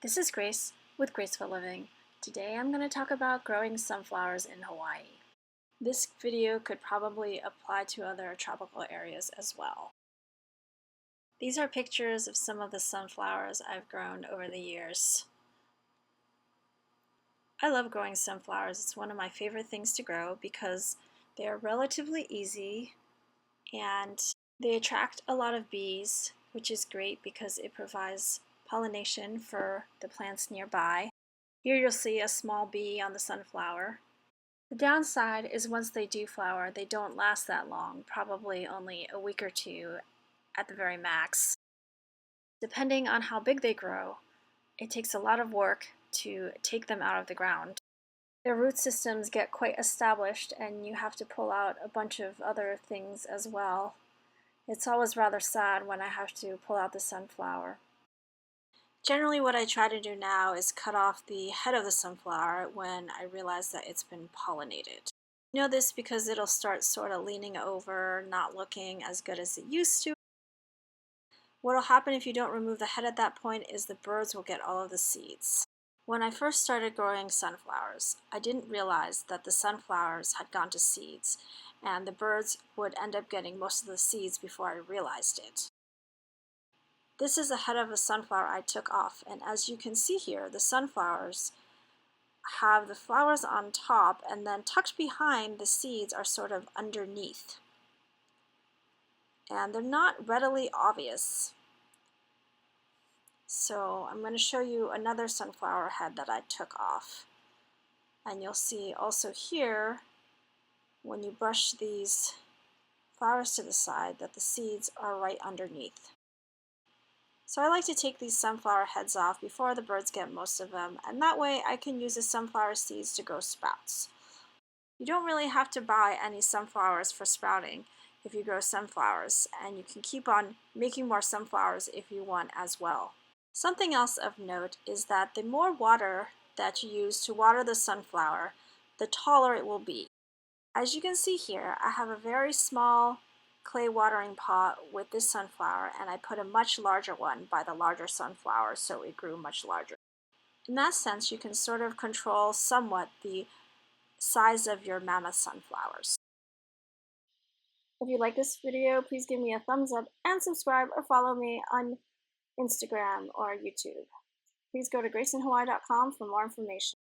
This is Grace with Graceful Living. Today I'm going to talk about growing sunflowers in Hawaii. This video could probably apply to other tropical areas as well. These are pictures of some of the sunflowers I've grown over the years. I love growing sunflowers. It's one of my favorite things to grow because they are relatively easy and they attract a lot of bees, which is great because it provides pollination for the plants nearby. Here you'll see a small bee on the sunflower. The downside is once they do flower, they don't last that long, probably only a week or two at the very max. Depending on how big they grow, it takes a lot of work to take them out of the ground. Their root systems get quite established and you have to pull out a bunch of other things as well. It's always rather sad when I have to pull out the sunflower. Generally what I try to do now is cut off the head of the sunflower when I realize that it's been pollinated. You know this because it'll start sort of leaning over, not looking as good as it used to. What'll happen if you don't remove the head at that point is the birds will get all of the seeds. When I first started growing sunflowers, I didn't realize that the sunflowers had gone to seeds, and the birds would end up getting most of the seeds before I realized it. This is the head of a sunflower I took off, and as you can see here, the sunflowers have the flowers on top, and then tucked behind the seeds are sort of underneath. And they're not readily obvious. So I'm going to show you another sunflower head that I took off. And you'll see also here, when you brush these flowers to the side, that the seeds are right underneath. So I like to take these sunflower heads off before the birds get most of them, and that way I can use the sunflower seeds to grow sprouts. You don't really have to buy any sunflowers for sprouting if you grow sunflowers, and you can keep on making more sunflowers if you want as well. Something else of note is that the more water that you use to water the sunflower, the taller it will be. As you can see here, I have a very small clay watering pot with this sunflower, and I put a much larger one by the larger sunflower, so it grew much larger. In that sense, you can sort of control somewhat the size of your mammoth sunflowers. If you like this video, please give me a thumbs up and subscribe or follow me on Instagram or YouTube. Please go to graceinhawaii.com for more information.